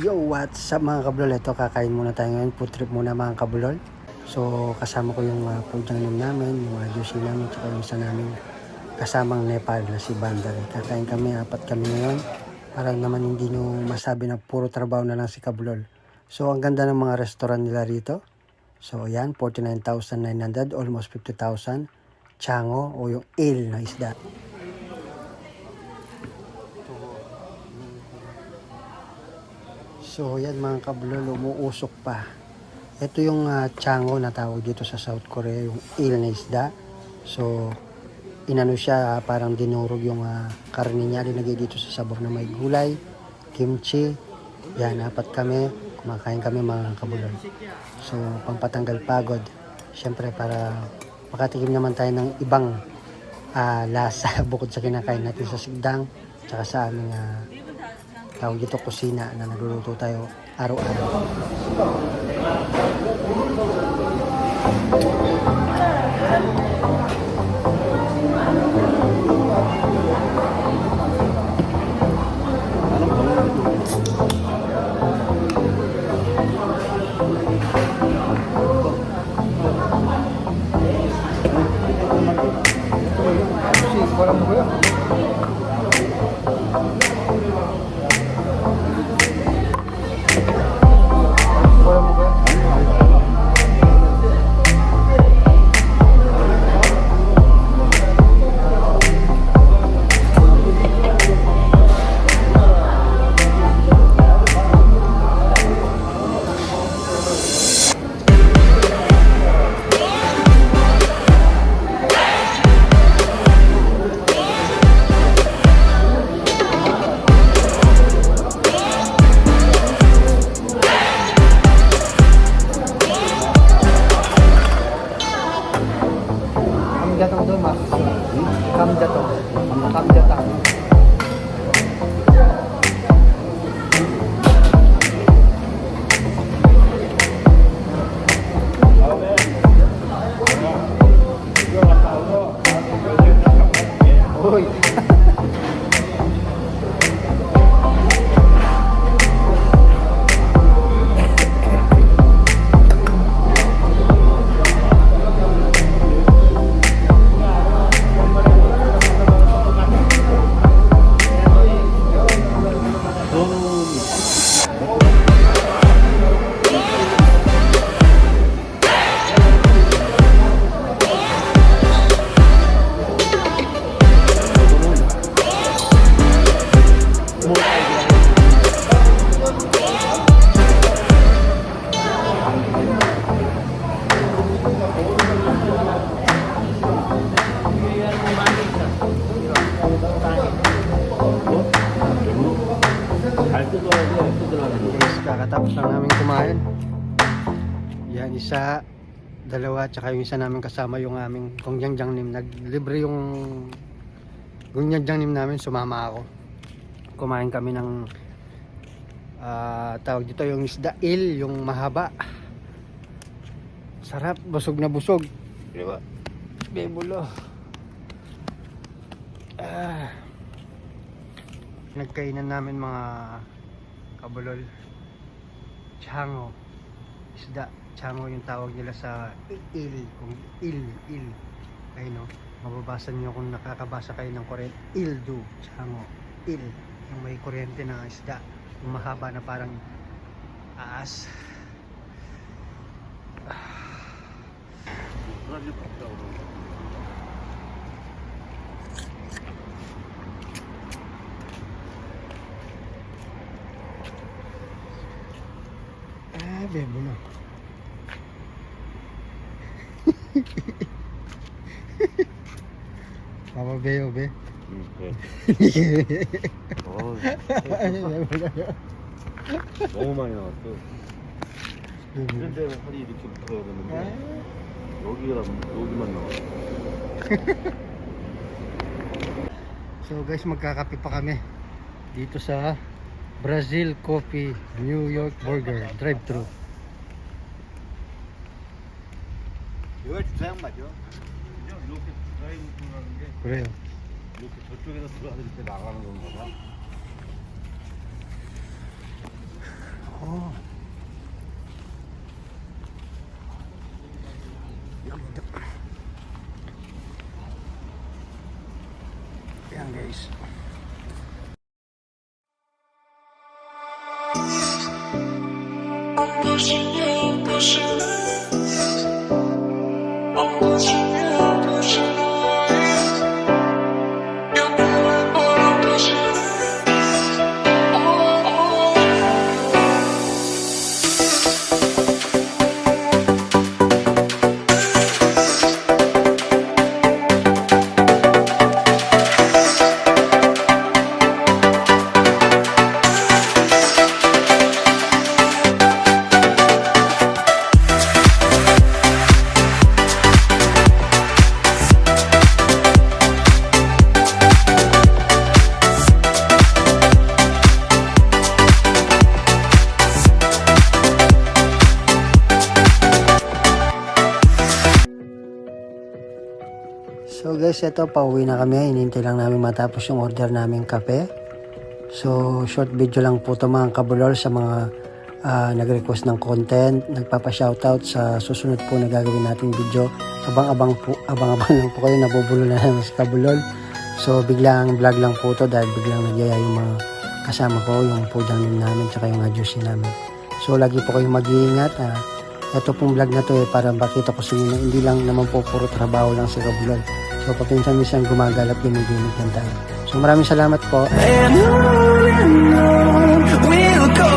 Yo, what's up mga kabulol? Ito, kakain muna tayo ngayon. Food trip muna mga kabulol. So, kasama ko yung pudyang namin, yung juicy namin, tsaka yung isa namin kasamang Nepal na si Bandar. Kakain kami, 4 kami ngayon. Para naman hindi nyo masabi na puro trabaho na lang si kabulol. So, ang ganda ng mga restaurant nila rito. So, yan, 49,900, almost 50,000. Chango o yung ale na isda. So yan mga kabulol, umuusok pa. Ito yung chango na tawag dito sa South Korea, yung eel na isda. So inano siya, parang dinurog yung karne niya, linagay dito sa sabor na may gulay, kimchi. Yan, 4 kami, kumakain kami mga kabulol. So pampatanggal pagod, syempre para makatikim naman tayo ng ibang lasa bukod sa kinakain natin sa sigdang, tsaka sa aming tawag dito kusina na nagluluto tayo araw-araw. Kamjatang to, mas. Kamjatang. Kamjatang. Uy. Kakatapos lang namin kumain. Yan, isa, dalawa, tsaka yung isa namin kasama yung aming Gongjangnim. Naglibre yung Gongjangnim namin, sumama ako. Kumain kami ng tawag dito yung isda eel, yung mahaba. Sarap, busog na busog. Diba? Bebulo. Nagkainan namin mga kabulol. Chango, isda. Chango yung tawag nila sa il, kung il. Ayun no, mababasa niyo kung nakakabasa kayo ng Korean. Ildu, chango, il. Yung may kuryente na isda, yung mahaba na parang aas. Bebo na. Papa Beo, be. 너무 많이 나왔어. 이런 데는 살이 이렇게 붙어야 되는데 여기만 나와. So guys, magkakape pa kami dito sa Brazil Coffee New York Burger drive-thru. 이거 주차장 맞죠? 이렇게 드라이브 들어가는 게 그래요. 이렇게 저쪽에서 들어가서 이렇게 나가는 건가 봐. So guys, ito pauwi na kami. Hinintay lang namin matapos yung order naming kape. So short video lang po ito mga kabulol sa mga nag-request ng content. Nagpapa-shoutout sa susunod po na gagawin nating video. Abang-abang lang po kayo, nabubulo na namin sa kabulol. So biglang vlog lang po ito dahil biglang nagyaya yung mga kasama ko, yung pudang namin tsaka yung juicy namin. So lagi po kayong mag-iingat. Ito pong vlog na to para makita ko sa inyo na hindi lang naman po puro trabaho lang sa kabulol. So paminsan-minsan gumagalap ginigimik lang tayo. So maraming salamat po. And on we'll go.